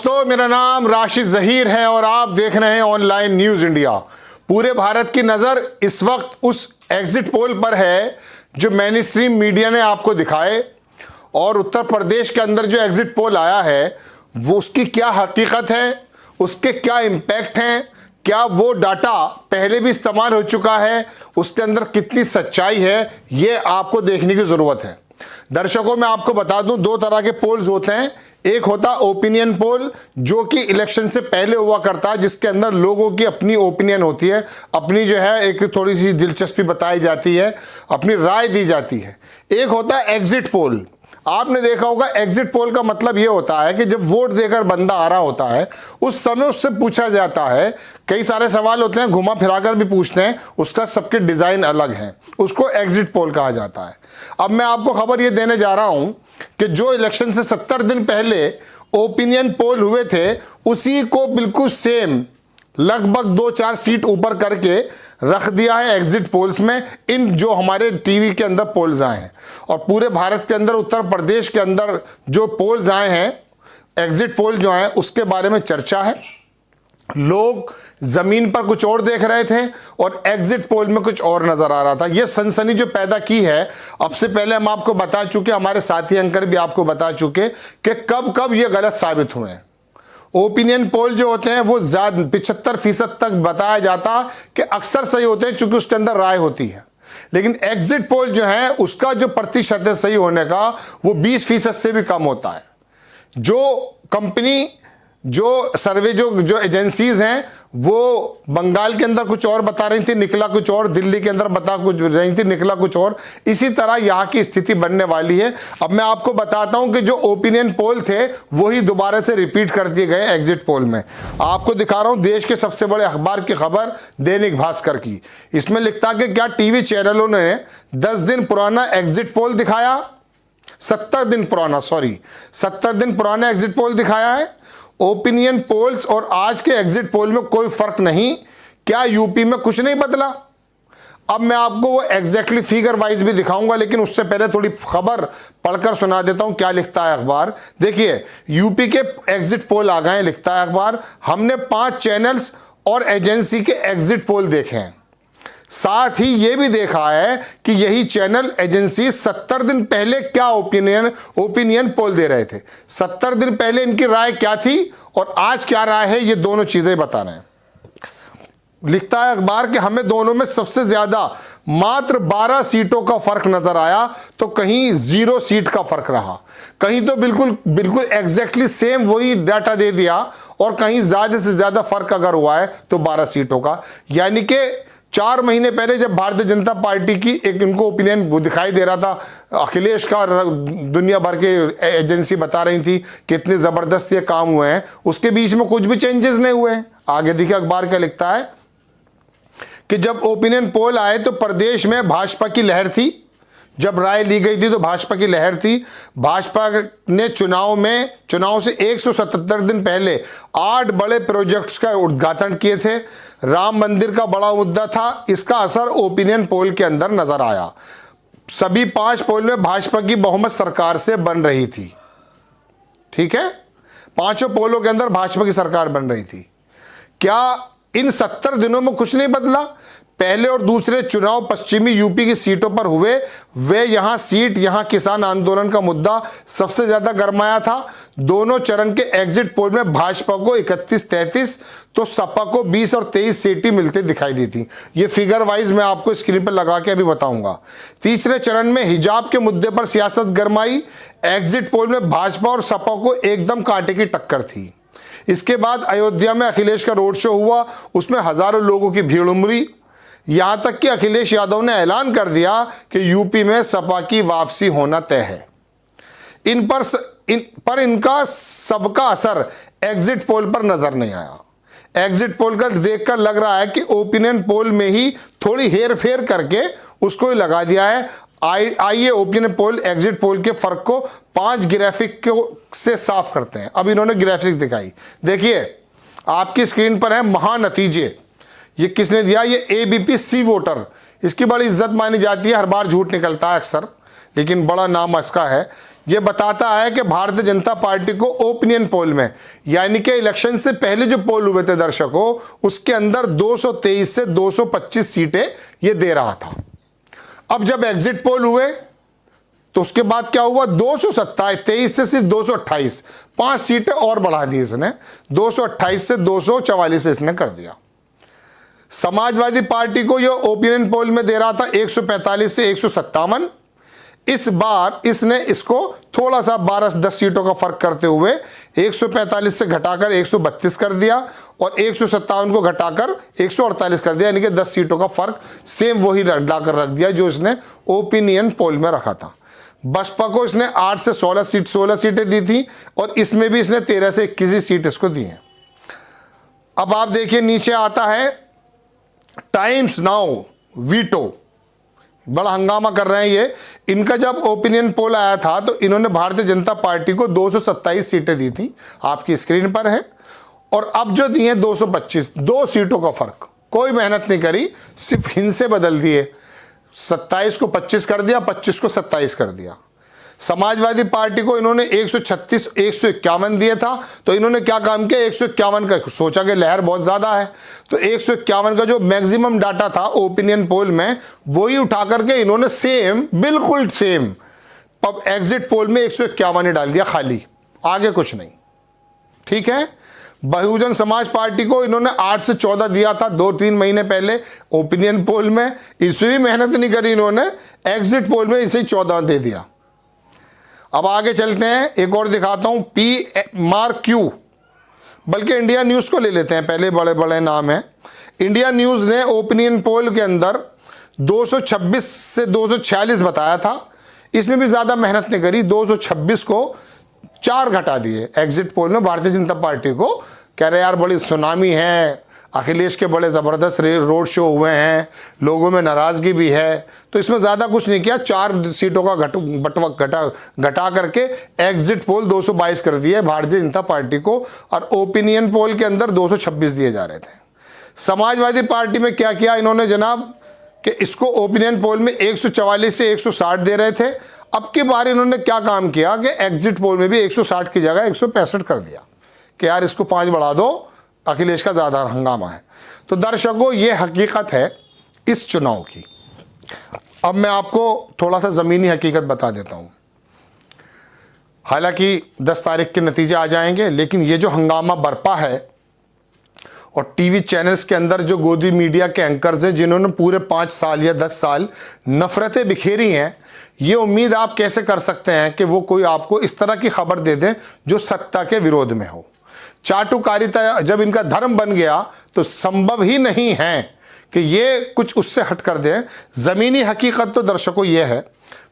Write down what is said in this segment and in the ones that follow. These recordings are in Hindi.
दोस्तों, मेरा नाम राशिद जहीर है और आप देख रहे हैं ऑनलाइन न्यूज इंडिया। पूरे भारत की नजर इस वक्त उस एग्जिट पोल पर है जो मेन स्ट्रीम मीडिया ने आपको दिखाए, और उत्तर प्रदेश के अंदर जो एग्जिट पोल आया है वो उसकी क्या हकीकत है, उसके क्या इम्पैक्ट हैं, क्या वो डाटा पहले भी इस्तेमाल हो चुका है, उसके अंदर कितनी सच्चाई है, ये आपको देखने की जरूरत है। दर्शकों, मैं आपको बता दूं, दो तरह के पोल्स होते हैं। एक होता ओपिनियन पोल जो कि इलेक्शन से पहले हुआ करता है, जिसके अंदर लोगों की अपनी ओपिनियन होती है, अपनी जो है एक थोड़ी सी दिलचस्पी बताई जाती है, अपनी राय दी जाती है। एक होता है एग्जिट पोल। आपने देखा होगा एग्जिट पोल का मतलब यह होता है कि जब वोट देकर बंदा आ रहा होता है उस समय उससे पूछा जाता है, कई सारे सवाल होते हैं, घुमा फिराकर भी पूछते हैं, उसका सबके डिजाइन अलग है, उसको एग्जिट पोल कहा जाता है। अब मैं आपको खबर यह देने जा रहा हूं कि जो इलेक्शन से 70 दिन पहले ओपिनियन पोल हुए थे उसी को बिल्कुल सेम लगभग 2-4 सीट ऊपर करके रख दिया है एग्जिट पोल्स में, इन जो हमारे टीवी के अंदर पोल्स आए हैं। और पूरे भारत के अंदर उत्तर प्रदेश के अंदर जो पोल्स आए हैं एग्जिट पोल जो है उसके बारे में चर्चा है। लोग जमीन पर कुछ और देख रहे थे और एग्जिट पोल में कुछ और नजर आ रहा था। यह सनसनी जो पैदा की है, अब से पहले हम आपको बता चुके, हमारे साथी एंकर भी आपको बता चुके कि कब कब ये गलत साबित हुए हैं। ओपिनियन पोल जो होते हैं वो 75% तक बताया जाता कि अक्सर सही होते हैं चूंकि उसके अंदर राय होती है, लेकिन एग्जिट पोल जो है उसका जो प्रतिशत है सही होने का वो 20% से भी कम होता है। जो कंपनी, जो सर्वे, जो एजेंसीज हैं वो बंगाल के अंदर कुछ और बता रही थी, निकला कुछ और, दिल्ली के अंदर बता कुछ रही थी, निकला कुछ और। इसी तरह यहाँ की स्थिति बनने वाली है। अब मैं आपको बताता हूं कि जो ओपिनियन पोल थे वही दोबारा से रिपीट कर दिए गए एग्जिट पोल में। आपको दिखा रहा हूं देश के सबसे बड़े अखबार की खबर, दैनिक भास्कर की। इसमें लिखता कि क्या टीवी चैनलों ने 10 दिन पुराना एग्जिट पोल दिखाया, 70 दिन पुराना एग्जिट पोल दिखाया है। ओपिनियन पोल्स और आज के एग्जिट पोल में कोई फर्क नहीं, क्या यूपी में कुछ नहीं बदला? अब मैं आपको वो एग्जैक्टली फिगर वाइज भी दिखाऊंगा, लेकिन उससे पहले थोड़ी खबर पढ़कर सुना देता हूं क्या लिखता है अखबार। देखिए, यूपी के एग्जिट पोल आ गए, लिखता है अखबार, हमने 5 चैनल्स और एजेंसी के एग्जिट पोल देखे हैं, साथ ही यह भी देखा है कि यही चैनल एजेंसी 70 दिन पहले क्या ओपिनियन पोल दे रहे थे, 70 दिन पहले इनकी राय क्या थी और आज क्या राय है, ये दोनों चीजें बता रहे हैं। लिखता है अखबार कि हमें दोनों में सबसे ज्यादा मात्र 12 सीटों का फर्क नजर आया, तो कहीं 0 सीट का फर्क रहा, कहीं तो बिल्कुल एग्जैक्टली सेम वही डाटा दे दिया, और कहीं ज्यादा से ज्यादा फर्क अगर हुआ है तो 12 सीटों का। यानी कि 4 महीने पहले जब भारतीय जनता पार्टी की एक इनको ओपिनियन दिखाई दे रहा था, अखिलेश का दुनिया भर के एजेंसी बता रही थी कि इतने जबरदस्त ये काम हुए हैं, उसके बीच में कुछ भी चेंजेस नहीं हुए हैं। आगे देखिए अखबार क्या लिखता है कि जब ओपिनियन पोल आए तो प्रदेश में भाजपा की लहर थी, जब राय ली गई थी तो भाजपा की लहर थी। भाजपा ने चुनाव से 177 दिन पहले 8 बड़े प्रोजेक्ट्स का उद्घाटन किए थे। राम मंदिर का बड़ा मुद्दा था, इसका असर ओपिनियन पोल के अंदर नजर आया। सभी 5 पोल में भाजपा की बहुमत सरकार से बन रही थी। ठीक है, 5 पोलों के अंदर भाजपा की सरकार बन रही थी। क्या इन 70 दिनों में कुछ नहीं बदला? पहले और दूसरे चुनाव पश्चिमी यूपी की सीटों पर हुए, वे यहां किसान आंदोलन का मुद्दा सबसे ज्यादा गरमाया था। दोनों चरण के एग्जिट पोल में भाजपा को 31-33 तो सपा को 20 और 23 सीटें मिलती दिखाई दी थी। ये फिगर वाइज मैं आपको स्क्रीन पर लगा के अभी बताऊंगा। तीसरे चरण में हिजाब के मुद्दे पर सियासत गरमाई। एग्जिट पोल में भाजपा और सपा को एकदम कांटे की टक्कर थी। इसके बाद अयोध्या में अखिलेश का रोड शो हुआ, उसमें हजारों लोगों की भीड़ उमड़ी। यहां तक कि अखिलेश यादव ने ऐलान कर दिया कि यूपी में सपा की वापसी होना तय है। पर इनका सबका असर एग्जिट पोल पर नजर नहीं आया। एग्जिट पोल का देखकर लग रहा है कि ओपिनियन पोल में ही थोड़ी हेर फेर करके उसको ही लगा दिया है। आइए ओपिनियन पोल एग्जिट पोल के फर्क को 5 ग्राफिक से साफ करते हैं। अब इन्होंने ग्राफिक दिखाई, देखिए आपकी स्क्रीन पर है महानतीजे। ये किसने दिया? ये एबीपी सी वोटर, इसकी बड़ी इज्जत मानी जाती है, हर बार झूठ निकलता है अक्सर, लेकिन बड़ा नाम इसका है। यह बताता है कि भारतीय जनता पार्टी को ओपिनियन पोल में, यानी कि इलेक्शन से पहले जो पोल हुए थे दर्शकों, उसके अंदर 223 से 225 सीटें यह दे रहा था। अब जब एग्जिट पोल हुए तो उसके बाद क्या हुआ, 227 से सिर्फ 228, 5 सीटें और बढ़ा दी इसने, 228 से 244 इसने कर दिया। समाजवादी पार्टी को यह ओपिनियन पोल में दे रहा था 145 से 157, इस बार इसने इसको थोड़ा सा 12-10 सीटों का फर्क करते हुए 145 से घटाकर 132 कर दिया और 157 को घटाकर 148 कर दिया, यानी कि 10 सीटों का फर्क सेम वही लाकर रख दिया जो इसने ओपिनियन पोल में रखा था। बसपा को इसने 8 से 16 सीटें दी थी और इसमें भी इसने 13 से 21 सीट इसको दी हैं। अब आप देखिए नीचे आता है टाइम्स नाउ वीटो, बड़ा हंगामा कर रहे हैं ये। इनका जब ओपिनियन पोल आया था तो इन्होंने भारतीय जनता पार्टी को 227 सीटें दी थी, आपकी स्क्रीन पर है, और अब जो दी हैं 225, 2 सीटों का फर्क, कोई मेहनत नहीं करी, सिर्फ हिंसे बदल दिए, 27 को 25 कर दिया, 25 को 27 कर दिया। समाजवादी पार्टी को इन्होंने 136, 151 दिया था, तो इन्होंने क्या काम किया, 151 का, सोचा कि लहर बहुत ज्यादा है तो 151 का जो मैक्सिमम डाटा था ओपिनियन पोल में वही उठा करके इन्होंने सेम, बिल्कुल सेम अब एग्जिट पोल में 151 ही डाल दिया खाली, आगे कुछ नहीं। ठीक है, बहुजन समाज पार्टी को इन्होंने 8 से 14 दिया था 2-3 महीने पहले ओपिनियन पोल में, इसमें भी मेहनत नहीं करी इन्होंने, एग्जिट पोल में इसे 14 दे दिया। अब आगे चलते हैं, एक और दिखाता हूं, PMRQ, बल्कि इंडिया न्यूज को ले लेते हैं पहले, बड़े बड़े नाम है। इंडिया न्यूज ने ओपिनियन पोल के अंदर 226 से 246 बताया था, इसमें भी ज्यादा मेहनत नहीं करी, 226 को 4 घटा दिए एग्जिट पोल में भारतीय जनता पार्टी को। कह रहे यार बड़ी सुनामी है, अखिलेश के बड़े ज़बरदस्त रोड शो हुए हैं, लोगों में नाराज़गी भी है, तो इसमें ज़्यादा कुछ नहीं किया, 4 सीटों का घटा करके एग्जिट पोल 222 कर दिए भारतीय जनता पार्टी को, और ओपिनियन पोल के अंदर 226 दिए जा रहे थे। समाजवादी पार्टी में क्या किया इन्होंने जनाब, कि इसको ओपिनियन पोल में 144 से 160 दे रहे थे, अब की बार इन्होंने क्या काम किया कि एग्जिट पोल में भी 160 की जगह 165 कर दिया कि यार इसको 5 बढ़ा दो, अखिलेश का ज़्यादा हंगामा है। तो दर्शकों ये हकीकत है इस चुनाव की। अब मैं आपको थोड़ा सा ज़मीनी हकीकत बता देता हूँ। हालांकि 10 तारीख के नतीजे आ जाएंगे, लेकिन ये जो हंगामा बरपा है और टीवी चैनल्स के अंदर जो गोदी मीडिया के एंकर्स हैं जिन्होंने पूरे 5 साल या 10 साल नफरतें बिखेरी हैं, ये उम्मीद आप कैसे कर सकते हैं कि वो कोई आपको इस तरह की खबर दे दें जो सत्ता के विरोध में हो। चाटुकारिता जब इनका धर्म बन गया तो संभव ही नहीं है कि ये कुछ उससे हट कर दें। ज़मीनी हकीकत तो दर्शकों ये है,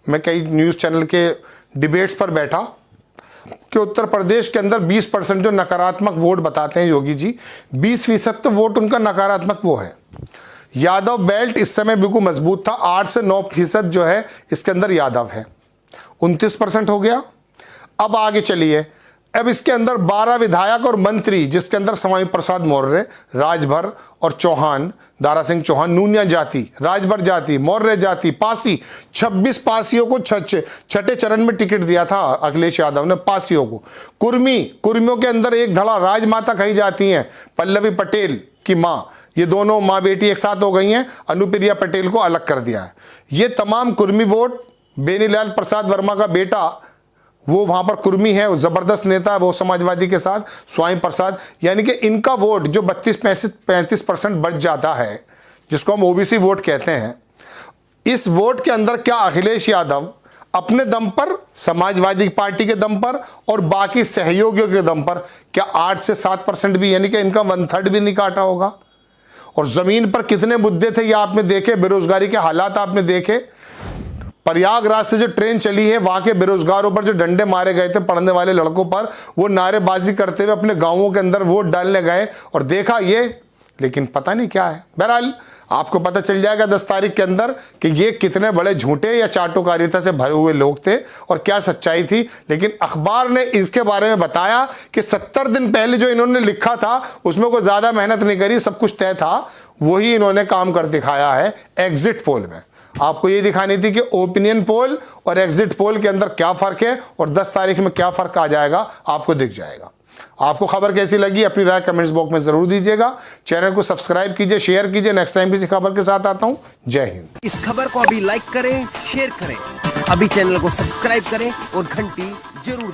मैं कई न्यूज़ चैनल के डिबेट्स पर बैठा कि उत्तर प्रदेश के अंदर 20% जो नकारात्मक वोट बताते हैं योगी जी, 20% तो वोट उनका नकारात्मक वो है। यादव बेल्ट इस समय बिल्कुल मजबूत था, 8 से 9% जो है इसके अंदर यादव है, 29% हो गया। अब आगे चलिए, अब इसके अंदर 12 विधायक और मंत्री, जिसके अंदर स्वामी प्रसाद मौर्य, राजभर और चौहान, दारा सिंह चौहान, नूनिया जाति, राजभर जाति, मौर्य जाति, पासी, 26 पासियों को छठे चरण में टिकट दिया था अखिलेश यादव ने, पासियों को। कुर्मियों के अंदर एक धड़ा राजमाता कही जाती हैं, पल्लवी पटेल की माँ, ये दोनों माँ बेटी एक साथ हो गई हैं, अनुप्रिया पटेल को अलग कर दिया है। ये तमाम कुर्मी वोट, बेनीलाल प्रसाद वर्मा का बेटा वो वहां पर कुर्मी है, वो जबरदस्त नेता है वो समाजवादी के साथ, स्वामी प्रसाद, यानी कि इनका वोट जो 32-35% बच जाता है, जिसको हम ओबीसी वोट कहते हैं, इस वोट के अंदर क्या अखिलेश यादव अपने दम पर, समाजवादी पार्टी के दम पर और बाकी सहयोगियों के दम पर क्या 8 से 7% भी, यानी कि इनका 1/3 भी नहीं काटा होगा? और जमीन पर कितने मुद्दे थे ये आपने देखे, बेरोजगारी के हालात आपने देखे। प्रयागराज से जो ट्रेन चली है, वहां के बेरोजगारों पर जो डंडे मारे गए थे, पढ़ने वाले लड़कों पर, वो नारेबाजी करते हुए अपने गांवों के अंदर वोट डालने गए और देखा ये, लेकिन पता नहीं क्या है। बहरहाल आपको पता चल जाएगा 10 तारीख के अंदर कि ये कितने बड़े झूठे या चाटुकारिता से भरे हुए लोग थे और क्या सच्चाई थी। लेकिन अखबार ने इसके बारे में बताया कि 70 दिन पहले जो इन्होंने लिखा था उसमें कोई ज्यादा मेहनत नहीं करी, सब कुछ तय था, वही इन्होंने काम कर दिखाया है एग्जिट पोल में। आपको ये दिखानी थी कि ओपिनियन पोल और एग्जिट पोल के अंदर क्या फ़र्क है और 10 तारीख में क्या फ़र्क आ जाएगा आपको दिख जाएगा। आपको खबर कैसी लगी अपनी राय कमेंट्स बॉक्स में ज़रूर दीजिएगा। चैनल को सब्सक्राइब कीजिए, शेयर कीजिए। नेक्स्ट टाइम किसी खबर के साथ आता हूं। जय हिंद। इस खबर को अभी लाइक करें, शेयर करें, अभी चैनल को सब्सक्राइब करें और घंटी जरूर